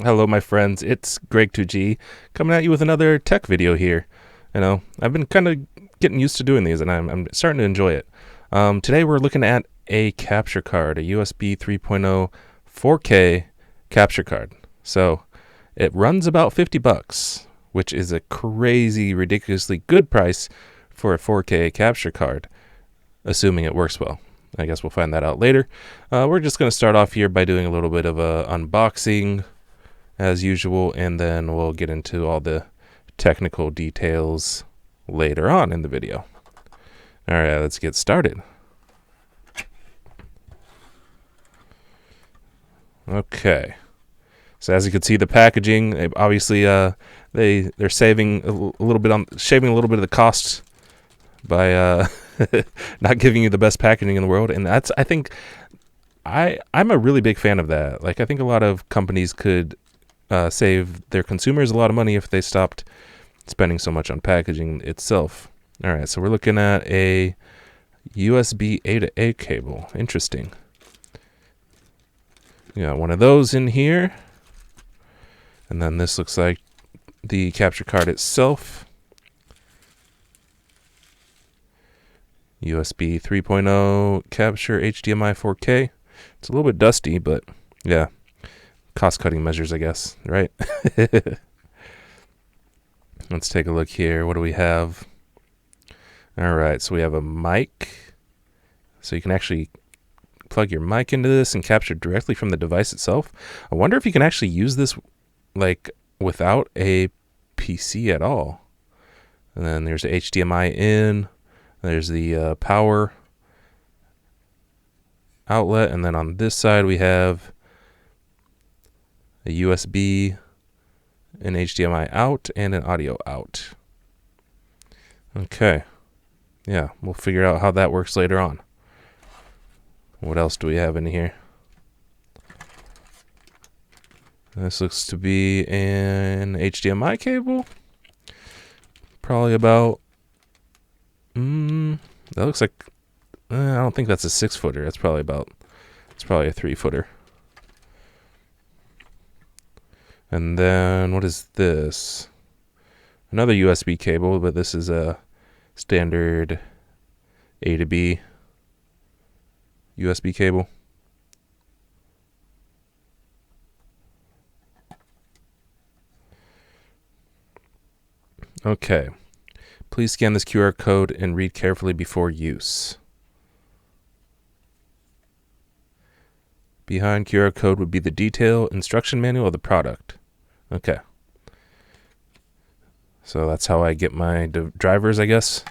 Hello, my friends. It's Greg2G coming at you with another tech video here. I've been kind of getting used to doing these, and I'm starting to enjoy it. Today, we're looking at a capture card, a USB 3.0 4K capture card. So it runs about $50, which is a crazy, ridiculously good price for a 4K capture card, assuming it works well. I guess we'll find that out later. We're just going to start off here by doing a little bit of a unboxing as usual, and then we'll get into all the technical details later on in the video. All right, let's get started. Okay, so as you can see, the packaging, obviously they're saving a little bit on shaving a little bit of the cost by not giving you the best packaging in the world, and that's, I think, I'm a really big fan of that. Like, I think a lot of companies could save their consumers a lot of money if they stopped spending so much on packaging itself. All right, so we're looking at a USB A to A cable. Interesting. Got one of those in here. And then this looks like the capture card itself. USB 3.0 capture HDMI 4K. It's a little bit dusty, but yeah. Cost-cutting measures, I guess, right? Let's take a look here. What do we have? All right, so we have a mic. So you can actually plug your mic into this and capture directly from the device itself. I wonder if you can actually use this like without a PC at all. And then there's the HDMI in. There's the power outlet. And then on this side we have a USB, an HDMI out, and an audio out. Okay. Yeah, we'll figure out how that works later on. What else do we have in here? This looks to be an HDMI cable. Probably about... that looks like... I don't think that's a 6-footer. It's probably a 3-footer. And then, what is this? Another USB cable, but this is a standard A to B USB cable. Okay. Please scan this QR code and read carefully before use. Behind QR code would be the detailed instruction manual of the product. Okay. So that's how I get my drivers, I guess.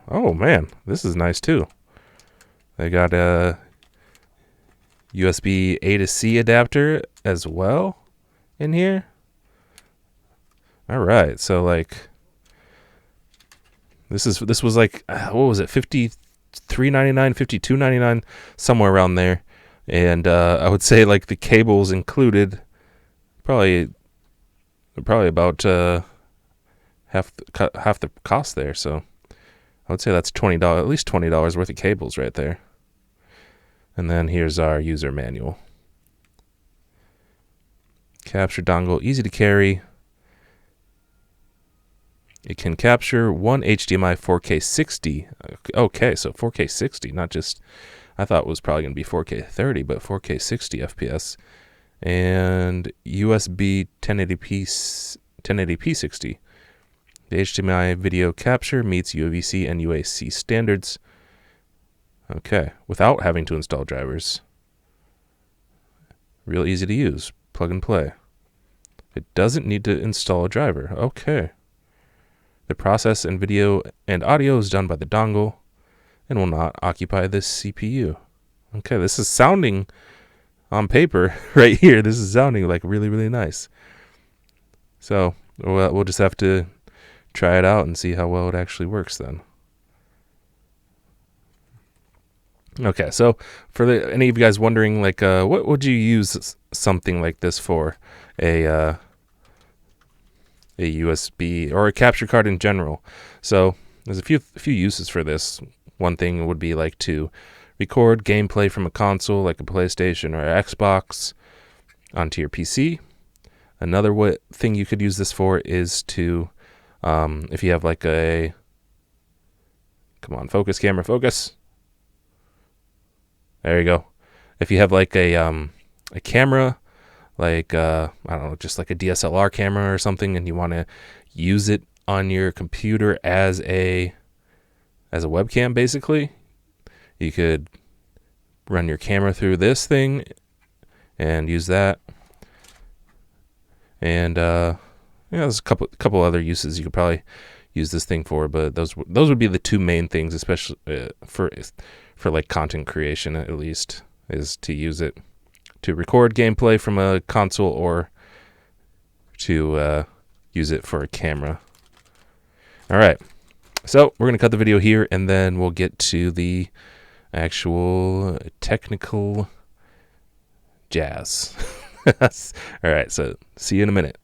Oh, man. This is nice, too. They got a USB A to C adapter as well in here. All right. So, like, this was like, what was it? $53.99, $52.99, somewhere around there. And I would say, like, the cables included, probably about half the cost there. So I would say that's $20, at least $20 worth of cables right there. And then here's our user manual. Capture dongle, easy to carry. It can capture one HDMI 4K 60. Okay, so 4K 60, not just, I thought it was probably going to be 4K 30, but 4K 60 FPS. And USB 1080p 60. The HDMI video capture meets UVC and UAC standards. Okay, without having to install drivers. Real easy to use. Plug and play. It doesn't need to install a driver. Okay. The process and video and audio is done by the dongle and will not occupy this CPU. Okay, this is sounding on paper right here. This is sounding like really, really nice. So we'll just have to try it out and see how well it actually works then. Okay, so for any of you guys wondering, like, what would you use something like this for? A USB or a capture card in general. So there's a few uses for this. One thing would be like to record gameplay from a console like a PlayStation or Xbox onto your PC. Another thing you could use this for is to, if you have like a, come on, focus, camera, focus. There you go. If you have like a camera, like, I don't know, just like a DSLR camera or something, and you want to use it on your computer as a webcam, basically, you could run your camera through this thing and use that. And there's a couple other uses you could probably use this thing for, but those would be the two main things, especially for like content creation, at least, is to use it to record gameplay from a console or to use it for a camera. All right, so we're gonna cut the video here, and then we'll get to the actual technical jazz. All right, so see you in a minute.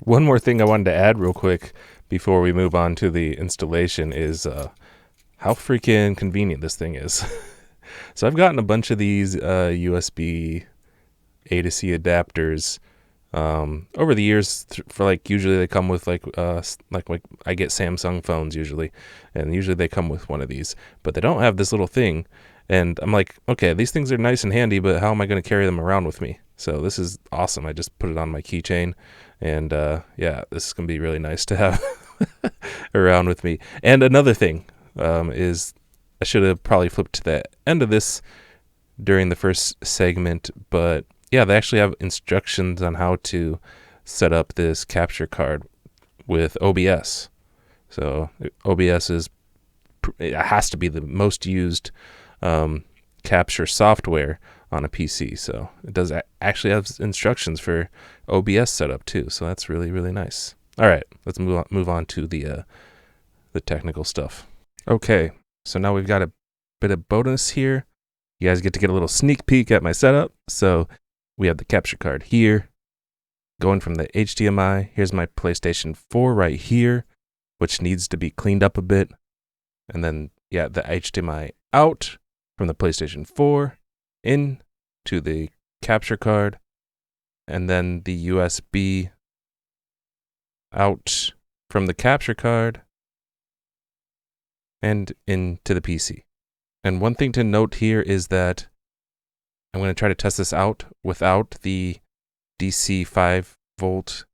One more thing I wanted to add real quick before we move on to the installation is how freaking convenient this thing is. So I've gotten a bunch of these USB A to C adapters over the years for, like, usually they come with like I get Samsung phones usually, and usually they come with one of these, but they don't have this little thing. And I'm like, okay, these things are nice and handy, but how am I going to carry them around with me? So this is awesome. I just put it on my keychain, and yeah, this is going to be really nice to have around with me. And another thing is, I should have probably flipped to the end of this during the first segment, but yeah, they actually have instructions on how to set up this capture card with OBS. So OBS it has to be the most used capture software on a PC. So it does actually have instructions for OBS setup too. So that's really, really nice. All right, let's move on to the technical stuff. Okay, so now we've got a bit of bonus here. You guys get to get a little sneak peek at my setup. So we have the capture card here, going from the HDMI. Here's my PlayStation 4 right here, which needs to be cleaned up a bit. And then, yeah, the HDMI out from the PlayStation 4 in to the capture card, and then the USB out from the capture card and into the PC. And one thing to note here is that I'm going to try to test this out without the DC 5 volt.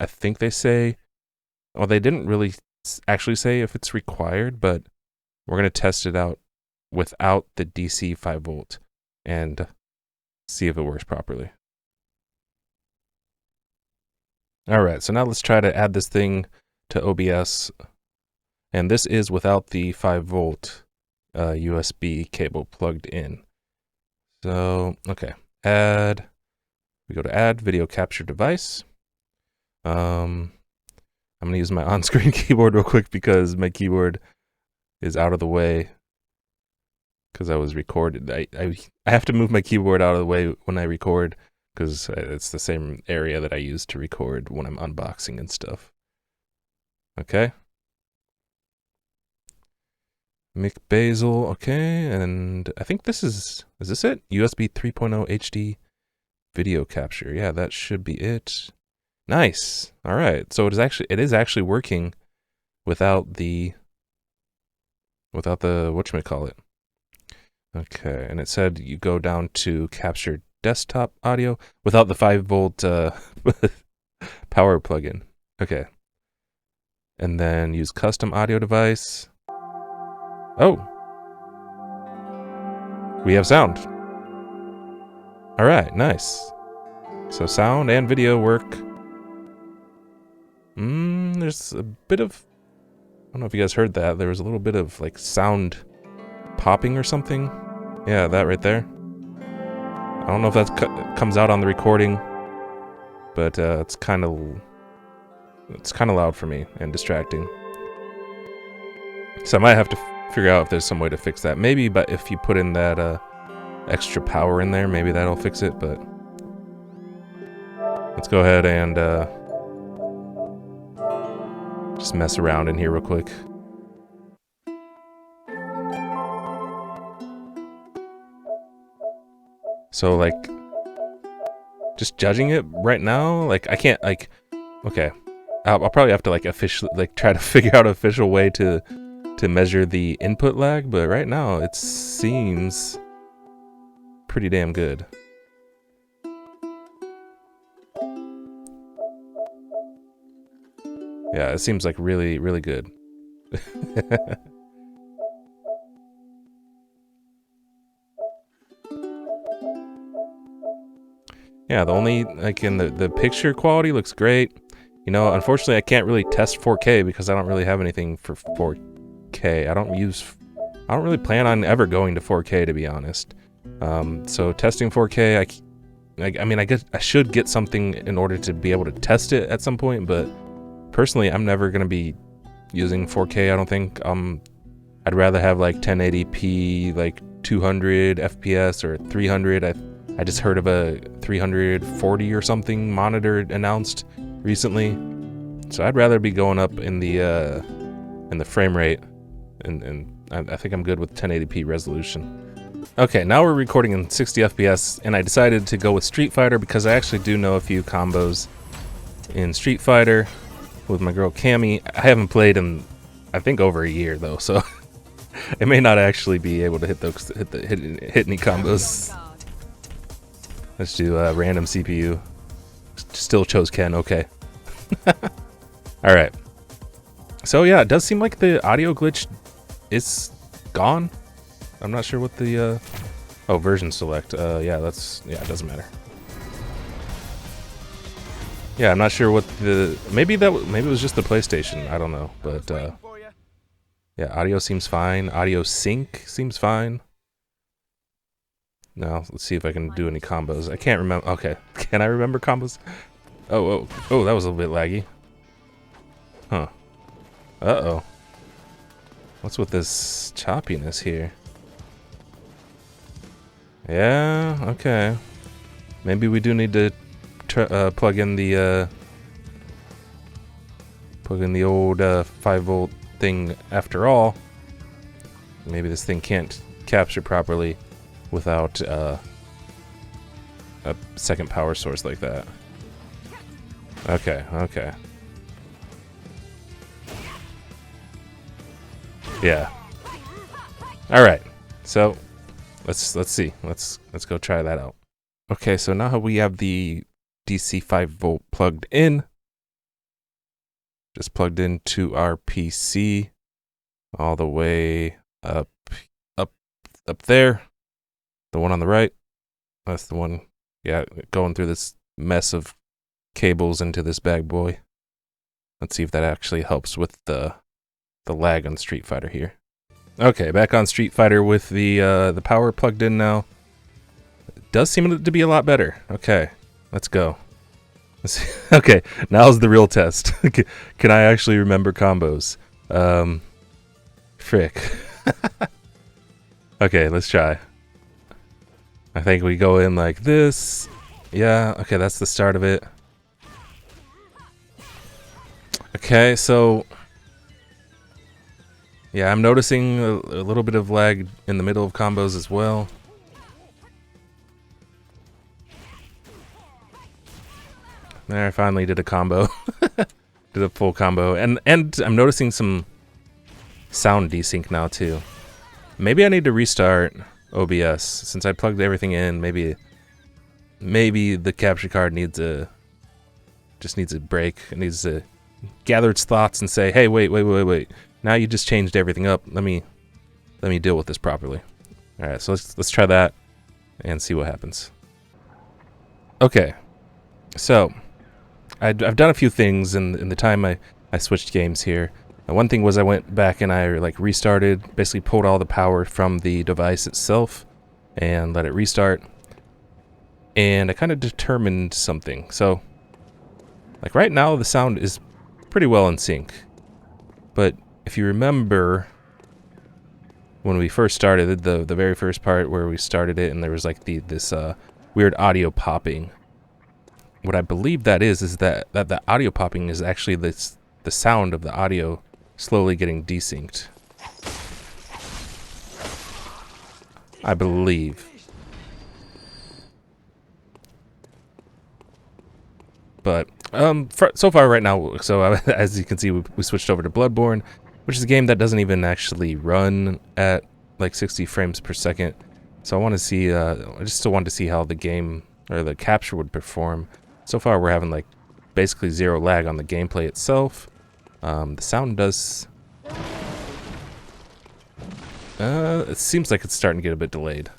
I think they say, well, they didn't really actually say if it's required, but we're going to test it out without the DC 5 volt and see if it works properly. All right, so now let's try to add this thing to OBS. And this is without the 5 volt USB cable plugged in. So, okay, add. We go to add video capture device. I'm going to use my on-screen keyboard real quick because my keyboard is out of the way because I was recorded. I have to move my keyboard out of the way when I record because it's the same area that I use to record when I'm unboxing and stuff. Okay. Mick Basil, okay, and I think this is this it? USB 3.0 HD video capture. Yeah, that should be it. Nice. All right. So it is actually working without the whatchamacallit. Okay, and it said you go down to capture desktop audio without the 5 volt power plug-in. Okay. And then use custom audio device. Oh. We have sound. All right, nice. So sound and video work. There's a bit of, I don't know if you guys heard that. There was a little bit of like sound popping or something. Yeah, that right there. I don't know if that comes out on the recording, but it's kind of loud for me and distracting. So I might have to figure out if there's some way to fix that. Maybe, but if you put in that extra power in there, maybe that'll fix it. But let's go ahead and just mess around in here real quick. So like, just judging it right now, like I can't like. Okay, I'll probably have to like officially like try to figure out an official way to measure the input lag, but right now it seems pretty damn good. Yeah, it seems like really, really good. Yeah, the only, like, in the picture quality looks great. You know, unfortunately, I can't really test 4K because I don't really have anything for 4K. I don't really plan on ever going to 4K, to be honest. So testing 4K, I mean, I guess I should get something in order to be able to test it at some point, but personally, I'm never going to be using 4K, I don't think. I'd rather have like 1080p, like 200 FPS or 300. I just heard of a 340 or something monitor announced recently, so I'd rather be going up in the frame rate, and I think I'm good with 1080p resolution. Okay, now we're recording in 60 FPS, and I decided to go with Street Fighter because I actually do know a few combos in Street Fighter with my girl Cammy. I haven't played in, I think, over a year though, so it may not actually be able to hit any combos. Let's do random CPU. Still chose Ken, okay. Alright. So yeah, it does seem like the audio glitch is gone. I'm not sure what the oh, version select. Yeah, it doesn't matter. Yeah, I'm not sure what maybe it was just the PlayStation, I don't know, but yeah, audio seems fine. Audio sync seems fine. Now, let's see if I can do any combos. I can't remember. Okay, can I remember combos? Oh, that was a little bit laggy. Huh. Uh-oh. What's with this choppiness here? Yeah, okay. Maybe we do need to plug in the old 5-volt thing after all. Maybe this thing can't capture properly without a second power source like that. Okay. Yeah. All right. So let's see. Let's go try that out. Okay, so now we have the DC 5-volt plugged in. Just plugged into our PC all the way up there. The one on the right. That's the one. Yeah, going through this mess of cables into this bad boy. Let's see if that actually helps with the lag on Street Fighter here. Okay, back on Street Fighter with the power plugged in now. It does seem to be a lot better. Okay, let's go. Okay, now's the real test. Can I actually remember combos? Frick. Okay, let's try. I think we go in like this. Yeah, okay, that's the start of it. Okay, so yeah, I'm noticing a little bit of lag in the middle of combos as well. There, I finally did a combo. Did a full combo. And I'm noticing some sound desync now too. Maybe I need to restart OBS since I plugged everything in. Maybe the capture card needs a break. It needs to gather its thoughts and say, "Hey, wait. Now you just changed everything up. Let me deal with this properly." All right, so let's try that and see what happens. Okay, so I've done a few things in the time I switched games here. One thing was I went back and I like restarted, basically pulled all the power from the device itself and let it restart. And I kind of determined something. So like right now the sound is pretty well in sync. But if you remember when we first started, the very first part where we started it and there was like this weird audio popping. What I believe that is that the audio popping is actually the sound of the audio slowly getting desynced. I believe. But so far right now, so as you can see, we switched over to Bloodborne, which is a game that doesn't even actually run at like 60 frames per second. So I want to see, I just still wanted to see how the game or the capture would perform. So far we're having like basically zero lag on the gameplay itself. The sound does, it seems like it's starting to get a bit delayed.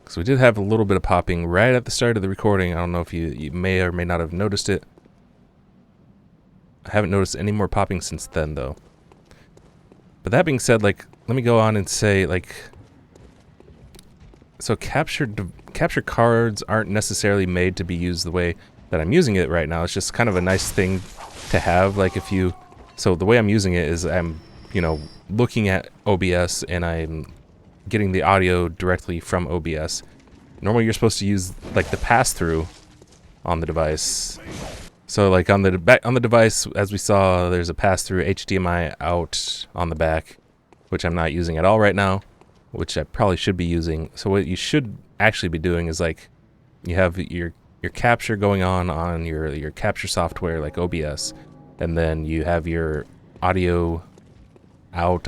So we did have a little bit of popping right at the start of the recording. I don't know if you may or may not have noticed it. I haven't noticed any more popping since then, though. But that being said, like, let me go on and say, like, so capture cards aren't necessarily made to be used the way that I'm using it right now. It's just kind of a nice thing to have. Like, if you, so the way I'm using it is I'm, you know, looking at OBS and I'm getting the audio directly from OBS. Normally you're supposed to use like the pass-through on the device. So like on the device, as we saw, there's a pass-through HDMI out on the back, which I'm not using at all right now, which I probably should be using. So what you should actually be doing is like you have your capture going on your capture software like OBS, and then you have your audio out,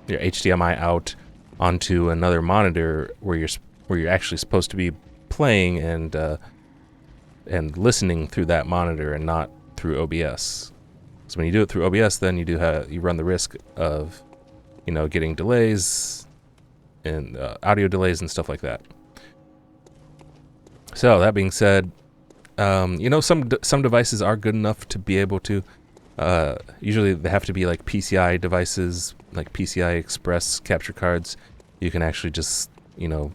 your HDMI out onto another monitor where you're actually supposed to be playing and listening through that monitor and not through OBS. So when you do it through OBS, then you run the risk of, you know, getting delays and audio delays and stuff like that. So that being said, you know, some devices are good enough to be able to. Usually they have to be like PCI devices, like PCI Express capture cards. You can actually just, you know,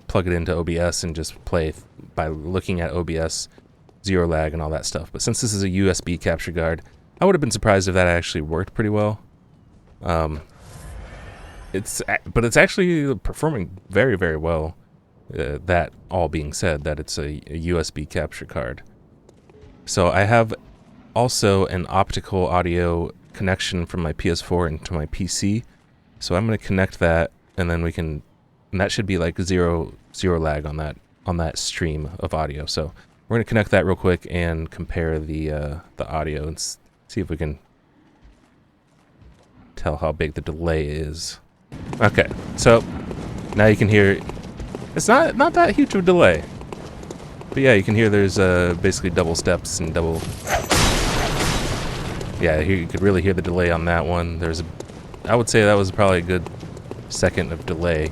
plug it into OBS and just play by looking at OBS, zero lag and all that stuff. But since this is a USB capture card, I would have been surprised if that actually worked pretty well. But it's actually performing very, very well. That all being said, that it's a USB capture card. So I have also an optical audio connection from my PS4 into my PC. So I'm going to connect that, and then and that should be like zero lag on that stream of audio. So we're going to connect that real quick and compare the audio and see if we can tell how big the delay is. Okay, so now you can hear it's not that huge of a delay. But yeah, you can hear there's basically double steps and double. Yeah, you could really hear the delay on that one. I would say that was probably a good second of delay.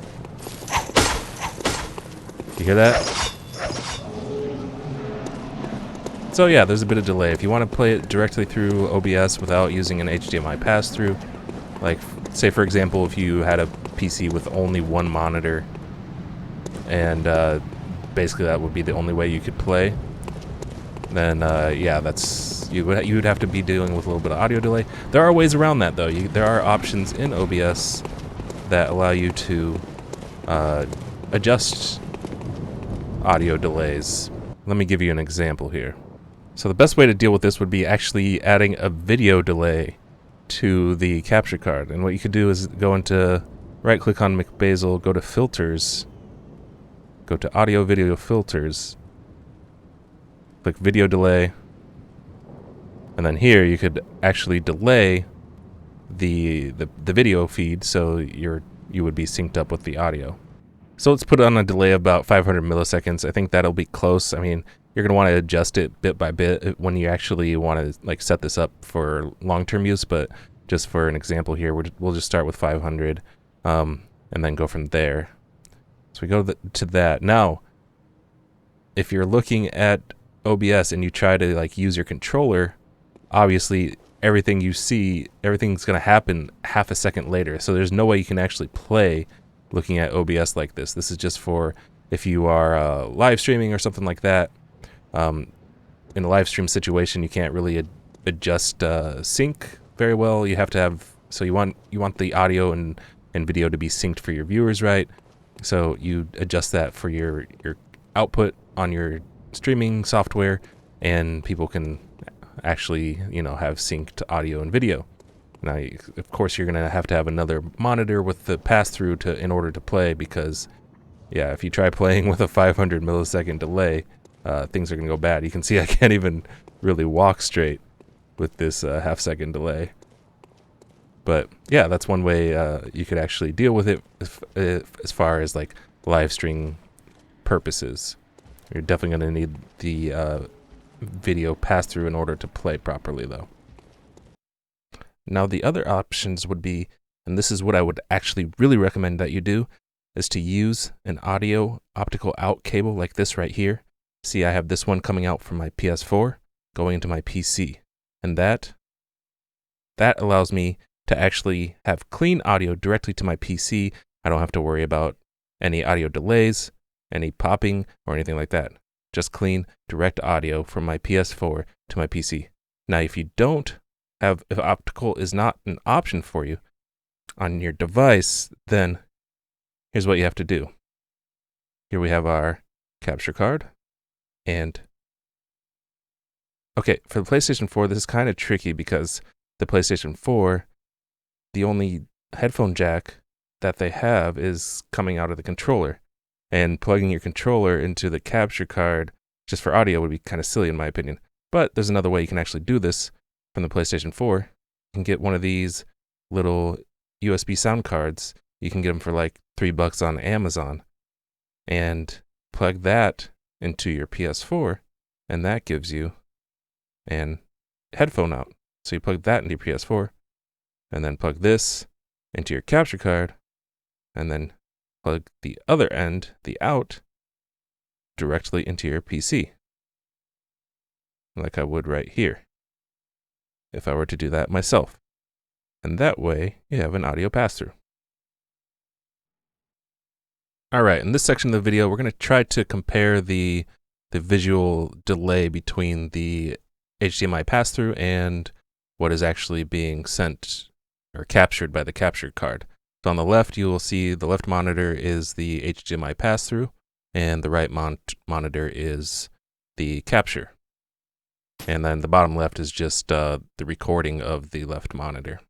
You hear that? So yeah, there's a bit of delay. If you want to play it directly through OBS without using an HDMI pass-through, like say for example, if you had a PC with only one monitor, and basically that would be the only way you could play, then yeah, you would have to be dealing with a little bit of audio delay. There are ways around that though. There are options in OBS that allow you to adjust audio delays. Let me give you an example here. So the best way to deal with this would be actually adding a video delay to the capture card. And what you could do is go into, right click on McBasil, go to filters, go to audio video filters, click video delay, and then here you could actually delay the video feed so you would be synced up with the audio. So let's put on a delay of about 500 milliseconds. I think that'll be close. I mean, you're going to want to adjust it bit by bit when you actually want to like set this up for long-term use, but just for an example here, we'll just start with 500 and then go from there. So we go to that. Now, if you're looking at OBS and you try to like use your controller, obviously everything you see, everything's going to happen half a second later. So there's no way you can actually play looking at OBS like this. This is just for if you are live streaming or something like that. In a live stream situation, you can't really adjust sync very well. You have to have, so you want the audio and video to be synced for your viewers, right? So you adjust that for your output on your streaming software, and people can actually, you know, have synced audio and video. Now, of course, you're going to have another monitor with the pass-through in order to play, because, yeah, if you try playing with a 500 millisecond delay, things are going to go bad. You can see I can't even really walk straight with this half-second delay. But, yeah, that's one way you could actually deal with it as far as, like, live stream purposes. You're definitely going to need the video pass-through in order to play properly, though. Now, the other options would be, and this is what I would actually really recommend that you do, is to use an audio optical out cable like this right here. See, I have this one coming out from my PS4 going into my PC. And that allows me to actually have clean audio directly to my PC. I don't have to worry about any audio delays, any popping, or anything like that. Just clean, direct audio from my PS4 to my PC. Now, if optical is not an option for you on your device, then here's what you have to do. Here we have our capture card. And, okay, for the PlayStation 4, this is kind of tricky because the PlayStation 4, the only headphone jack that they have is coming out of the controller. And plugging your controller into the capture card just for audio would be kind of silly in my opinion. But there's another way you can actually do this from the PlayStation 4. You can get one of these little USB sound cards. You can get them for like $3 on Amazon. And plug that into your PS4, and that gives you an headphone out. So you plug that into your PS4, and then plug this into your capture card, and then plug the other end, the out, directly into your PC. Like I would right here, if I were to do that myself. And that way, you have an audio pass-through. Alright, in this section of the video, we're going to try to compare the visual delay between the HDMI pass-through and what is actually being sent or captured by the capture card. So on the left, you will see the left monitor is the HDMI pass-through, and the right monitor is the capture. And then the bottom left is just the recording of the left monitor.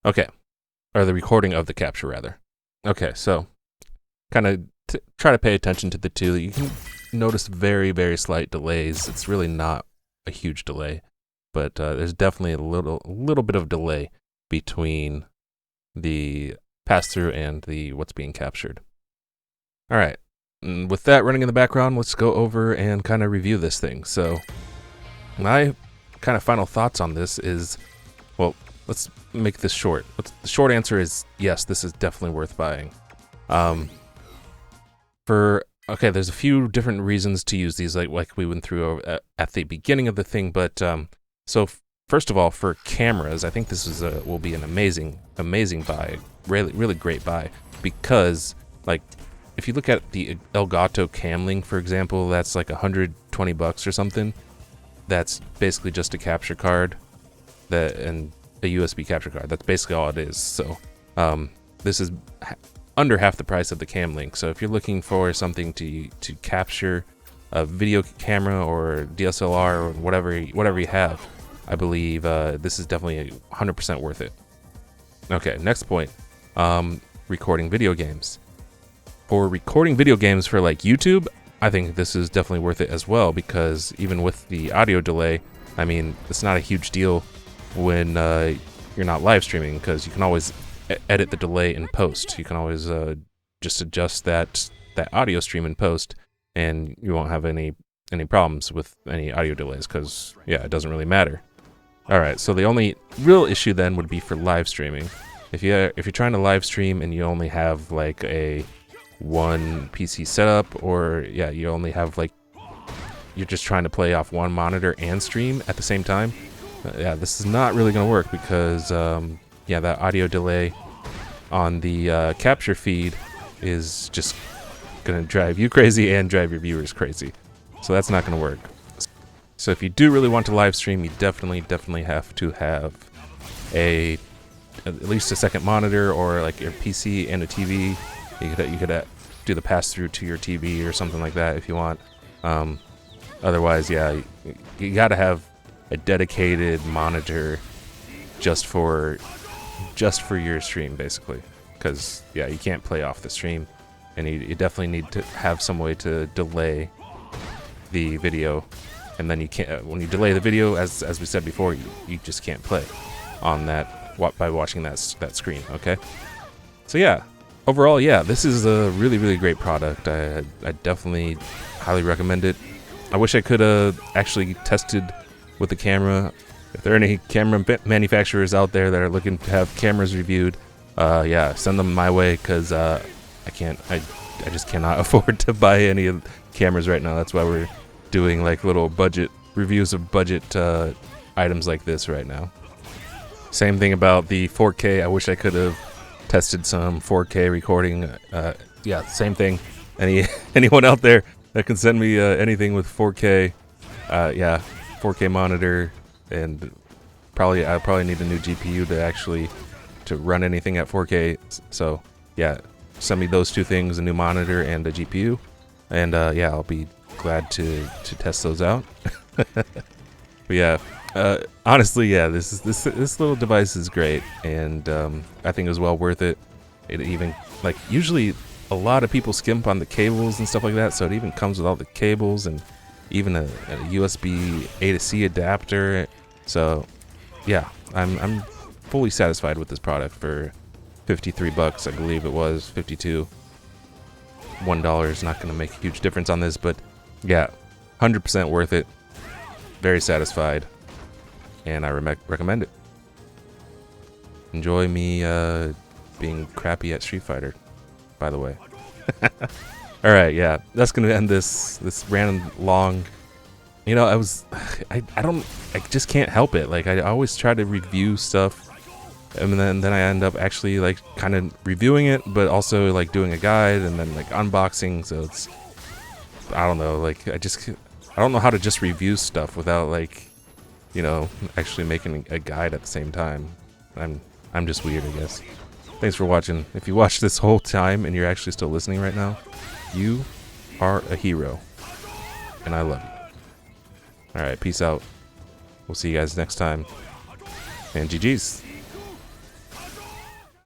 Okay, or the recording of the capture, rather. Okay, so kind of try to pay attention to the two. You can notice very, very slight delays. It's really not a huge delay, but there's definitely a little bit of delay between the pass-through and what's being captured. All right, and with that running in the background, let's go over and kind of review this thing. So my kind of final thoughts on this is, well, let's make this short. The short answer is yes, this is definitely worth buying. Okay, there's a few different reasons to use these, like we went through at the beginning of the thing. But so first of all, for cameras, I think this is will be an amazing buy, really great buy, because like if you look at the Elgato Camlink, for example, that's like $120 or something. That's basically just a capture card and a USB capture card. That's basically all it is. So this is under half the price of the Camlink. So if you're looking for something to capture a video camera or DSLR or whatever you have, I believe this is definitely 100% worth it. Okay, next point, recording video games. For recording video games for like YouTube, I think this is definitely worth it as well, because even with the audio delay, I mean, it's not a huge deal when you're not live streaming, because you can always edit the delay in post. You can always just adjust that audio stream in post, and you won't have any problems with any audio delays, because yeah, it doesn't really matter. All right, so the only real issue then would be for live streaming. If you're trying to live stream and you only have like a one PC setup, or yeah, you only have like, you're just trying to play off one monitor and stream at the same time, yeah, this is not really going to work, because yeah, that audio delay on the capture feed is just going to drive you crazy and drive your viewers crazy. So that's not going to work. So if you do really want to live stream, you definitely have to have at least a second monitor, or like your PC and a TV. You could do the pass-through to your TV or something like that if you want. Otherwise, yeah, you got to have a dedicated monitor just for your stream, basically. Because yeah, you can't play off the stream, and you definitely need to have some way to delay the video, and then you can't. When you delay the video, as we said before, you just can't play on that by watching that screen. Okay, so yeah, overall, yeah, this is a really great product. I definitely highly recommend it. I wish I could have actually tested with the camera. If there are any camera manufacturers out there that are looking to have cameras reviewed, yeah, send them my way, because I just cannot afford to buy any of the cameras right now. That's why we're doing like little budget reviews of budget items like this right now. Same thing about the 4K. I wish I could have tested some 4K recording. Yeah, same thing. Anyone out there that can send me anything with 4K, yeah, 4K monitor, and I probably need a new GPU to run anything at 4K. So yeah, send me those two things: a new monitor and a GPU, and yeah, I'll be glad to test those out. But yeah, honestly, yeah, this little device is great, and I think it was well worth it. It even, like, usually a lot of people skimp on the cables and stuff like that, so it even comes with all the cables and even a USB A to C adapter. So yeah, I'm fully satisfied with this product for $53, I believe it was 52. $1 is not going to make a huge difference on this, but yeah, 100% worth it. Very satisfied, and I recommend it. Enjoy me being crappy at Street Fighter, by the way. All right, yeah, that's gonna end this random long. You know, I just can't help it. Like, I always try to review stuff, and then I end up actually like kind of reviewing it, but also like doing a guide and then like unboxing. So it's, I don't know, like I don't know how to just review stuff without, like, you know, actually making a guide at the same time. I'm just weird, I guess. Thanks for watching. If you watched this whole time and you're actually still listening right now, you are a hero, and I love you. Alright, peace out. We'll see you guys next time, and GG's.